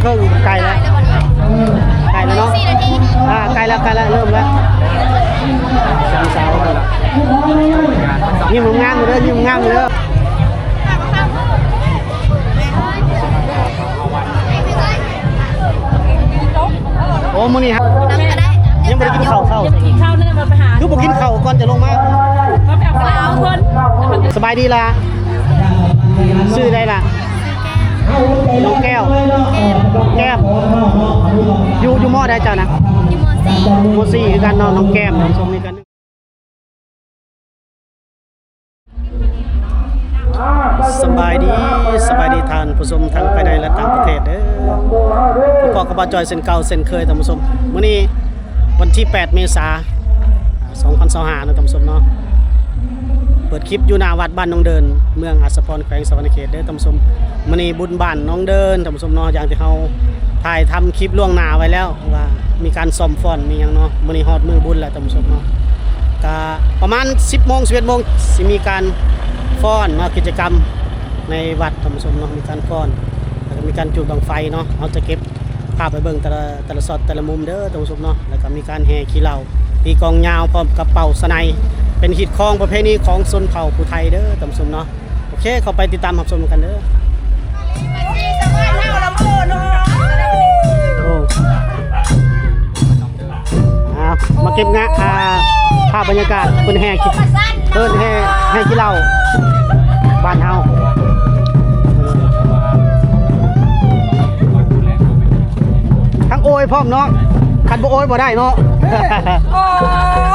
ครึ่งไกลแล้วไกลแล้วเนาะไกลแล้วเริ่มแล้วสาวยิ้มงามเลยยิ้มงามเลยโอ้มื้อนี้ครับยังไม่ได้กินข้าวเช้ากินข้าวนั่นมาไปหาคือบ่กินข้าวก่อนจะลงมาไปเอาข้าวคนสบายดีล่ะชื่อได้ล่ะน้องแก้วอยู่มอได้เจ้านะมอสี่คือกันน้องแก้มน้องชมนี่กันสบายดีทานผู้ชมทั้งภายในและต่างประเทศเด้อผู้ปกครองจอยเส้นเก่าเส้นเคยท่านผู้ชมมื้อนี้วันที่8เมษายน2025นะท่านผู้ชมเนาะเปิดคลิปอยู่หน้าวัดบ้านน้องเดินเมืองอัศพรแขวงสะวรรณเขตเด้อท่านผู้ชมมื้อนี้บุญบ้านน้องเดินท่านผู้ชมเนาะอย่างที่เฮาถ่ายทำคลิปล่วงหน้าไว้แล้วว่ามีการซ่อมฟ้อนมีหยังเนาะมื้อนี้ฮอดมื้อบุญแล้วท่านผู้ชมเนาะก็ประมาณ 10:00 น 11:00 นสิมีการฟ้อนเนาะกิจกรรมในวัดท่านผู้ชมเนาะมีการฟ้อนแล้วก็มีการจุดบังไฟเนาะเฮาจะเก็บภาพไปเบิ่งแต่ละช็อตแต่ละมุมเด้อท่านผู้ชมเนาะแล้วก็มีการแห่ขี้เหล้าตีกองยาวพร้อมกับเป่าสนัยเป็นฮิตคองประเพณีของชนเผ่าผู้ไทยเด้อท่านผู้ชมเนาะโอเคเข้าไปติดตามรับชมกันเด้อมาเก็บงะภาพบรรยากาศเพิ่นแห่ขี้เหล้าบ้านเฮาทั้งโอยพร้อมเนาะคันบ่โอยบ่ได้เนาะโอ้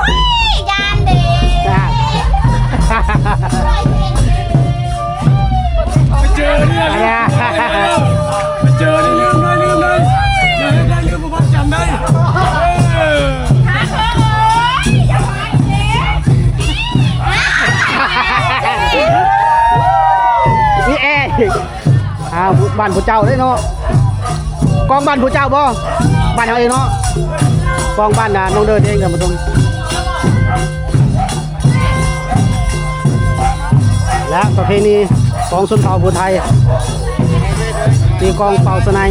ยยานเด้ไปเจอเนี่ยไปเจอเนี่ยลืมเลยลืมผู้พักจำได้นี่แอร์บ้านผู้เจ้าได้เนาะกองบ้านผู้เจ้าบ่บ้านเฮาเองเนาะกองบ้านน้องเดินเองกับมาตรงและประเพณีของชนเผ่าผู้ไทยตีกองเป่าสนัย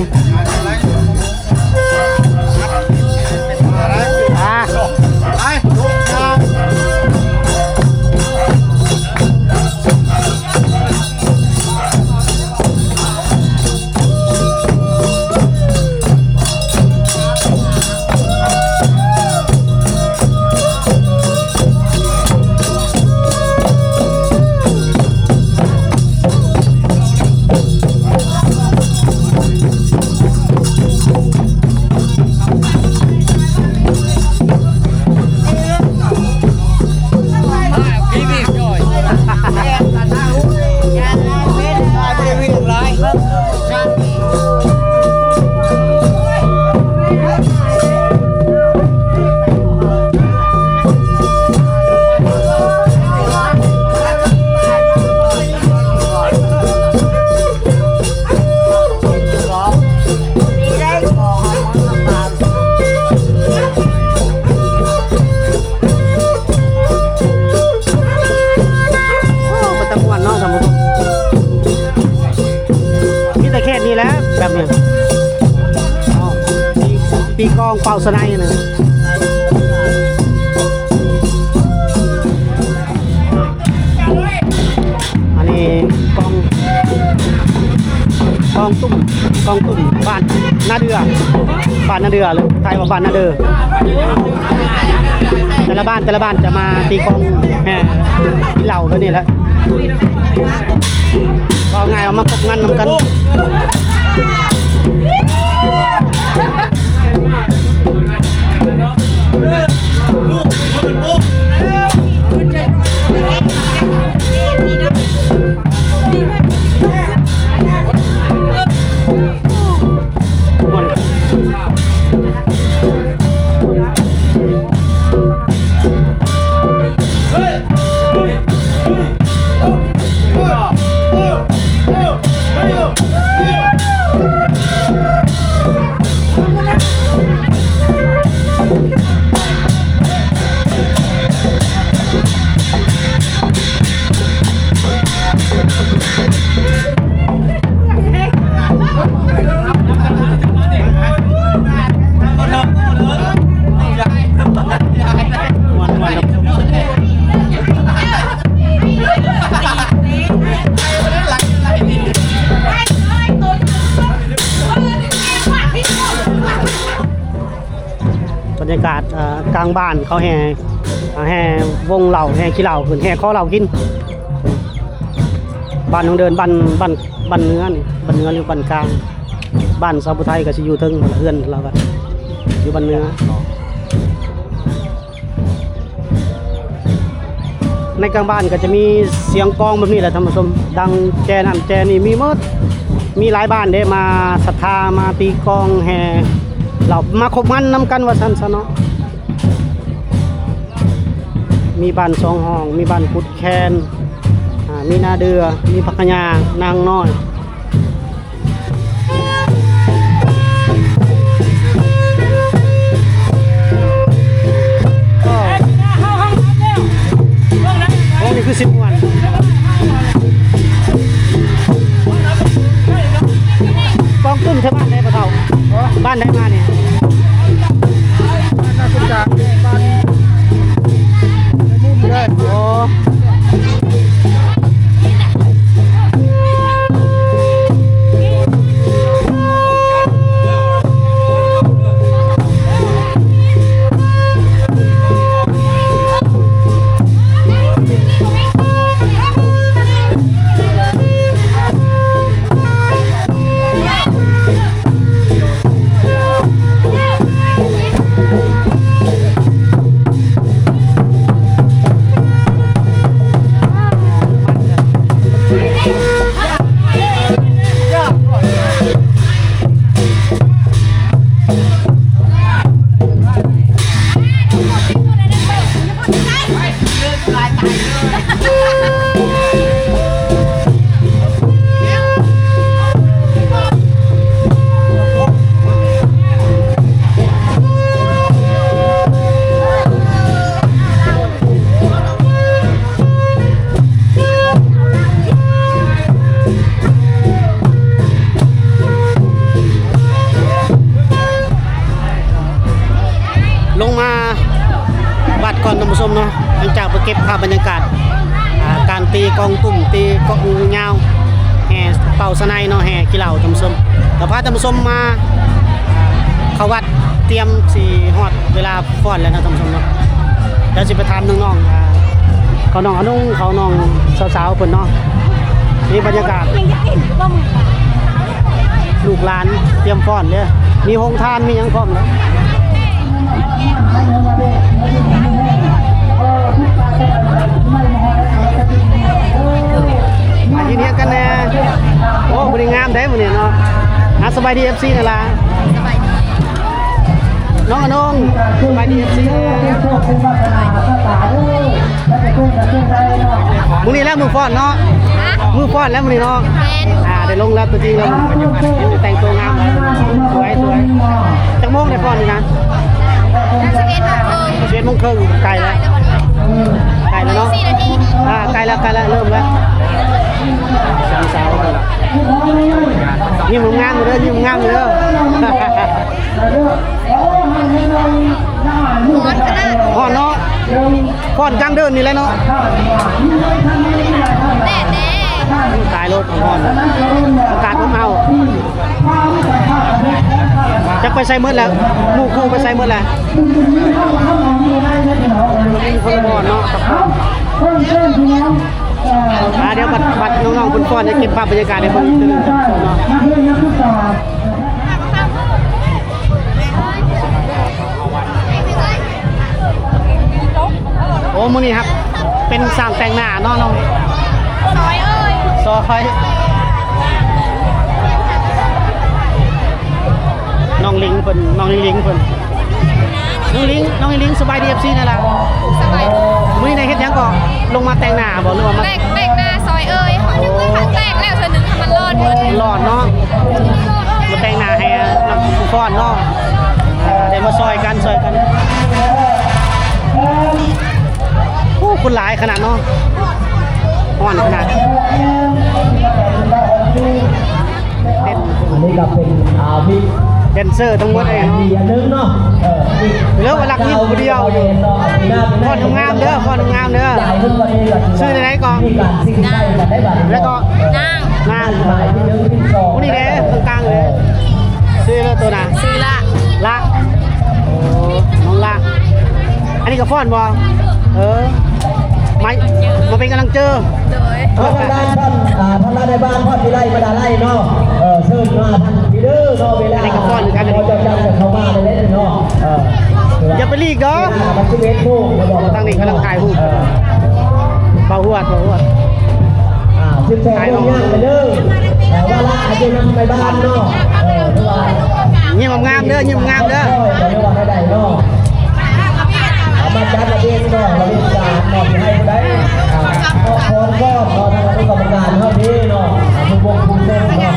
แบบนี้ปีกองเป่าสนัยนะอันนี้กองตุ้มบ้านนาเดือเลยไทยว่าบ้านนาเดือแต่ละบ้านจะมาตีกองที่เหล่าแล้วนี่แหละก็ง่ายเอามาพบงานนำกันHey! ากาศกลางบ้านเขาแห่วงเหล่าแห่ขี้เหล่าขึ้นแห่ข้อเหล่ากินบ้านน้องเดินบ้านเนื้อนี่บ้านเนื้อหรือบ้านกลางบ้านสาวผู้ไทยก็สิอยู่เทิงเพื่อนเราก็อยู่บ้านเนื้อในกลางบ้านก็จะมีเสียงกลองแบบนี้แหละท่านผู้ชมดังแจนั่นแจนี่มีหมดมีหลายบ้านเด้มาศรัทธามาตีกลองแห่เรามาคบมันนำกันว่าซั่นซะเนาะมีบ้านสองห้องมีบ้านกุดแคนมีนาเดือมีพักยานางน้อยโอ้นี่คือ10 วันกองตุ้มใช่บ้านไหนปะเฒ่าบ้านไหนมาเนี่ยบ้านสุจากบ้านมุมเลยโอ้ลงมาวัดก่อนท่านผู้ชมเนาะหลังจากไปเก็บภาพบรรยากาศการตีกองตุ่มตีกองยาวแห่เป่าสนัยเนาะแห่กีฬาท่านผู้ชมแต่พาท่านผู้ชมมาเข้าวัดเตรียมสีฮอดเวลาฟ้อนแล้วนะท่านผู้ชมเนาะเดี๋ยวสิไปถามน้องๆเขาน้องอนุ่งเขาน้องสาวๆเพิ่นเนาะนี่บรรยากาศลูกหลานเตรียมฟ้อนเลยมีโฮงทานมีหยังพร้อมแล้วมาที่นี่กันแน่โอ้บริงามได้หมดเนี่ยเนาะสบายดี FC นั่นล่ะน้องอนงสบายดี FC มื้อนี้แล้วมือฟ้อนเนาะมือฟ้อนแล้วมื้อนี้เนาะได้ลงแล้วตัวจริงแล้วแต่งตัวงามสวยจักโมงได้ฟ้อนนี่นะ11 โมงครึ่งไกลแล้วเนาะไกลแล้วเริ่มแล้วสาวยิ้มงามเลยยิ้มงามเลยพ่อเนาะพ่อนกลางเดินนี่แหละเนาะตายรถของพ่อนอากาศผมเอาจะไปใส่เมื่อแล้วมู่คู่ไปใส่เมื่อแล้วคนพ่อนเนาะเดี๋ยวบัดน้องๆคุณพ่อจะเก็บภาพบรรยากาศในคนตื่นเนาะโอ้มื้อนี้ครับเป็นสร้างแต่งหน้าเนาะน้องซอยน้องลิงเพิ่นน้องลิงเพิ่นน้องลิงสบายดี FC นั่นล่ะสบายมื้อนี้ได้เฮ็ดหยังก่อลงมาแต่งหน้าบ่หรือว่ามาแต่งหน้าซอยแต่งแล้วเธอนึงทำมันรอดหลอดเนาะมาแต่งหน้าให้น้องผู้ฟ้อนเนาะได้มาซอยกันโอ้คนหลายขนาดเนาะฮ้อนขนาดอันนี้ก็เป็นพี่ แดนเซอร์ทั้งหมดเอง มีอันนึงเนาะเหลือเวลากินคนเดียวอยู่ฟ้อนงามเด้อชื่อไหนก่อนแล้วก็นางผู้นี้เด้ตรงกลางเลยชื่อตัวน่ะซื้อละโอ้ น้องละอันนี้ก็ฟ้อนบ่ไม่มาเป็นกำลังเจอ โดย ท่านได้ท่านในบ้านพ่อที่ไล่มาด่าไล่เนาะเชิญมาท่านพี่เด้อเนาะเวลาเขาจะจังเข้ามาได้เลยเนาะอย่าไปลีกเด้อ มันคือเวทโค้งจะบอก ทางนี้กำลังถ่ายรูปเบาหัวสิบแปดโมงย่างไปเด้อว่าละอาจจะนำไปบ้านเนาะเงียบงามเด้อเงียบงามเด้อ ว่าได้เนาะมาจัดระเบียบเนาะระเบียบการเนาะให้ได้คนก็ทางคณะกรรมการเท่านี้เนาะทุกวงทุกเส้นเนาะ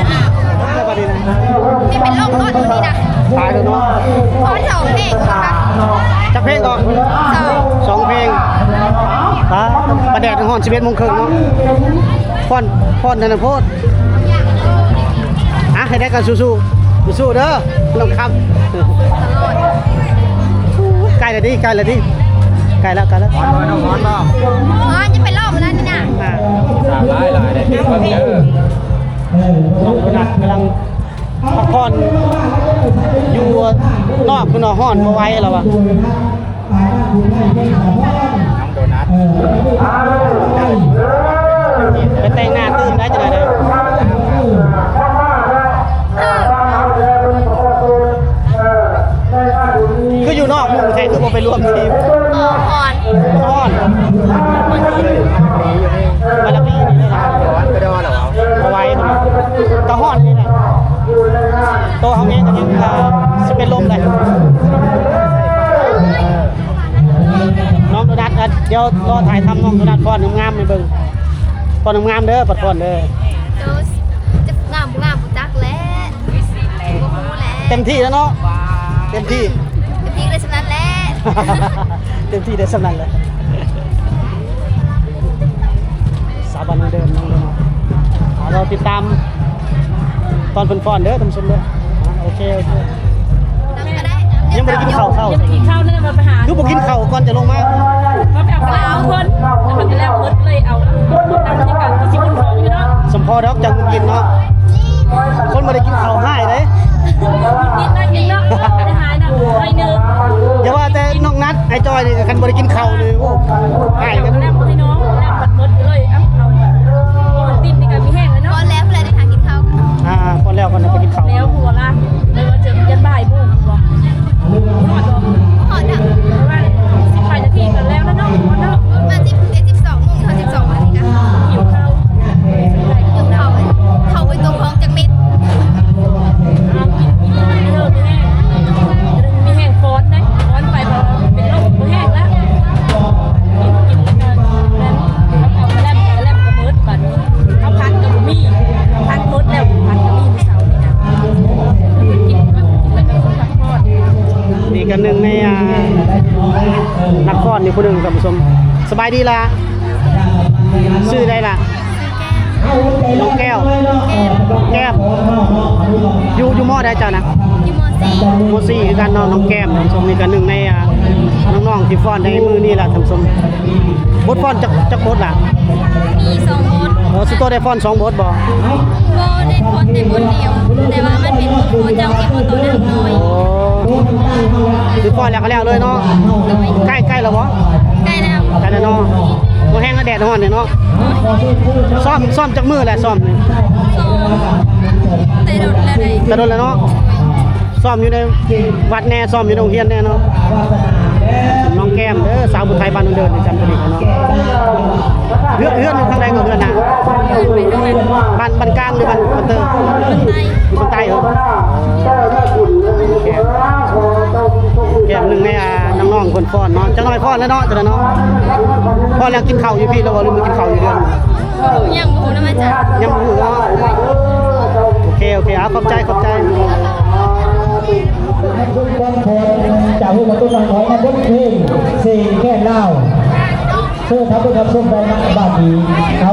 นี่เป็นโรคก้อนตรงนี้นะ ตายแล้วเนาะ พอสองเพลงค่ะ จักเพลงก่อน2เพลงประแดดห้อน11 โมงครึ่งเนาะฟ้อนธนโพธิ์ให้ได้กันสู้เด้อลองคำใกล้แล้วดิใกล้แล้วอ๋อจะเป็นโรคแล้วนี่นะ หลายได้ที่เพิ่งเยอะ น้องโดนัทกำลังพักผ่อนอยู่นอกคุณห้อนมาไว้แล้ววะ น้องโดนัท ไปแต่งหน้าตื่นได้จะได้คืออยู่นอกหมู่ไทยคือบ่ไปร่วมทีม อ่อน ห้อนมาละปีนี่นะ ร้อนไปดอเหรอ มาไว้ตรงนี้กระห้อนนี่แหละโตเขาเงี้ยกันยังจะเป็นลมเลยน้องโดนัทเดี๋ยวรอถ่ายทำน้องโดนัทฟ้อนงามๆในเบิ่งฟ้อนงามเด้อปัดฟ้อนเด้อ จะงามจักแล้วเต็มที่แล้วเนาะเต็มที่ เลยสำนันแล้ว เต็มที่ได้สำนันเลยสาบันเดิมน้องเดิมเราติดตามตอนฟ้อนเด้อท่านผู้ชมเด้อโอเคยังไม่ได้กินข้าวกินข้าวนั่นมาไปหา คือบ่กินข้าวก่อนจะลงมา มาไปเอากระลาคนแล้วมันจะแล้วมืดเลยเอาน้ำที่กันที่ชิบุนของอยู่เนาะ สมพอดอกจังกินเนาะคนบ่ได้กินข้าวให้เด้ นิดได้กินเนาะได้หายนะร้อยนึง อย่าว่าแต่น้องนัดไอ้จอยนี่คันบ่ได้กินข้าวเลยโอ้ให้กัน แลบให้น้องแลบปัดมืดเลยเอามันติดในการมีแห้งเลย พ เนาะ อแล้วเลยได้ทางกินข้าว ก่อนแล้วก่อนไปกินข้าว แล้วหัวละเลยว่าเจอยันบ่ายบุ้งบอกหอดบอก หอดอ่ะ ว่า18 นาทีกันแล้วนะเนาะเนาะ มา12 โมงเขา12วันนี้กัน หิวข้าว อยู่เขาไปตรงคลองจังมิด เอากินเริ่มมีแห้งฟ้อนนะฟ้อนไปพอเป็นโรคแห้งแล้วกินแล้วเอาแลมกระมืดบัดเขาพัดกับมีพัดมืดแล้วพัดกับมีเสานี่นะกินแล้วก็พักผ่อน นี่กันหนึ่งในนักฟ้อนนี่ผู้หนึ่งท่านผู้ชมสบายดีล่ะชื่อได้ล่ะน้องแก้วแก้มอยู่มอได้เจ้านะ อยู่ม มสี่คือกันเนาะน้องแก้มท่านผู้ชมนี่กันหนึ่งในน้องๆที่ฟ้อนในมือนี่ล่ะท่านผู้ชมบทฟ้อนจักบทล่ะ .4 มี2 บท สุโตได้ฟ้อน2บทบ่ โบได้พดแต่บทเดียว แต่ว่ามันเป็นบทโคเจ้าเป็นบทตัวหนักน้อย โอ้คือฟ้อนแล้วก็แล้วเลยเนาะใกล้แล้วบ่ ใกล้แล้ว ใกล้แล้วเนาะบ่แห้งแล้วแดดร้อนนี่เนาะซ้อมจักมือแหละซ้อมนี่ แต่โดนแล้วได้ แต่โดนแล้วเนาะซ้อมอยู่ในวัดแน่ซ้อมอยู่ในโรงเรียนแน่เนาะน้องแก้มเด้อสาวบุญไทยบ้านเดินจำได้ดีกันเนาะเฮือนอยู่ข้างใดก็เฮือนน่ะบ้านกลางหรือบ้านเตอร์อยู่ข้างใต้เหรอแก้มหนึ่งในน้องๆคนฟ้อนเนาะจังน้อยฟ้อนแล้วเนาะจังเนาะฟ้อนแล้วกินข้าวอยู่พี่แล้วบ่หรือมากินข้าวอยู่เดือน ยังโบนะมาจาก ยังบ่รู้เนาะโอเคเอาขอบใจ จากผู้มาตุ้นของมาบนเพลงสี่แค่เล่าเพื่อทำให้กับส้มได้นักบาดีเขา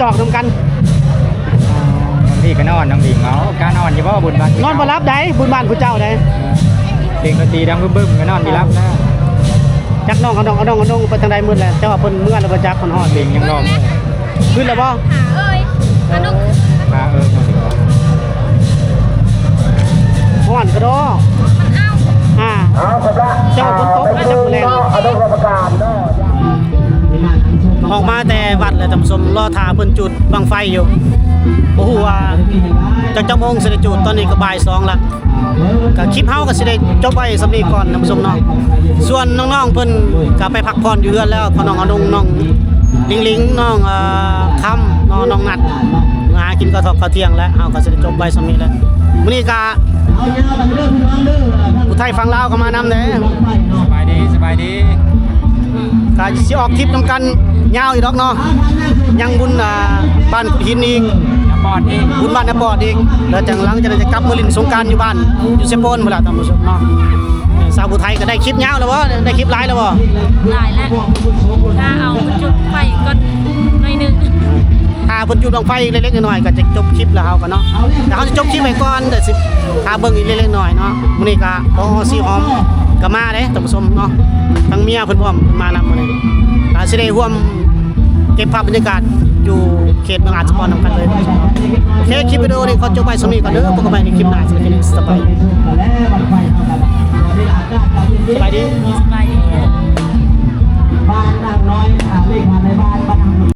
จอกนํกัน บางทีก็นอนน้องอิงเอาการนอนอยู่บ่บุญบ้าน นอนบ่รับได้บุญบ้านผู้เจ้าได้ เพลงดนตรีดังบึ้มๆก็นอนไม่รับนะ จักน้องเอาน้องไปทางใดมื้อแล้วแต่ว่าเพิ่นเมื่อแล้วบ่จักคนฮอด เพลงยังร้อง ขึ้นแล้วบ่ หาเอ้ยกระนุก มามาถึง ฮ้อนกระดอ มันเอา อ่าเจ้าฝนตกแล้วจักแรง เอาต้องรับประกันเนาะ ออกมาแต่วัดเลยท่านผู้ชมรอท่าเพิ่นจุดบังไฟอยู่บ่ฮู้ว่าจักจังโมงสิได้จุดตอนนี้ก็บ่าย2ละก็คลิปเฮาก็สิได้จบไว้สำนี้ก่อนท่านผู้ชมเนาะส่วนน้องๆเพิ่นก็ไปพักผ่อนอยู่เฮือนแล้วพอน้องอดงน้องลิงน้องค่ำน้องนัดหากินข้าวเที่ยงแล้วเฮาก็สิได้จบไว้สำนี้แล้วมื้อนี้ก็ผู้ไทยฟังลาวก็มานำเด้ สบายดีสบายดี ก็สิออกทริปนำกันยาวอยู่ดอกเนาะยังบุญบ้านกุดหินอีก น้ำปอดเอง บุญบ้านนาปอดอีกแล้วจังหลังจะกลับมาลินสงกรานต์อยู่บ้านอยู่เซโปนพุ่นล่ะท่านผู้ชมเนาะสาวผู้ไทยก็ได้คลิปยาวแล้วบ่ได้คลิปหลายแล้วบ่ หลายแล้วถ้าเอาจุดไฟก่อนหน่อยหนึง ถ้าเพิ่นจุดบังไฟเล็กๆน้อยๆก็จะจบคลิปแล้วเฮาก็เนาะแต่เฮาจะจบคลิปไว้ก่อนเดี๋ยวสิถ้าเบิ่งอีกเล็กๆน้อยๆเนาะมื้อนี้ก็พอสิหอมก็มาเด้ท่านผู้ชมเนาะทั้งเมียเพิ่นพร้อมมานำมื้อนี้ก็สิได้ร่วมเก็บภาพบรรยากาศอยู่เขตเมืองอาจสปอนนำกันเลยท่านผู้ชมเนาะโอเคคลิปวิดีโอนี้ขอจบไว้สำนี้ก่อนเด้อพบกันใหม่ในคลิปหน้าสำหรับคลิปนี้สบายดี สบายดี สบายดี บ้านนางน้อยเลขในบ้านบ้านนาง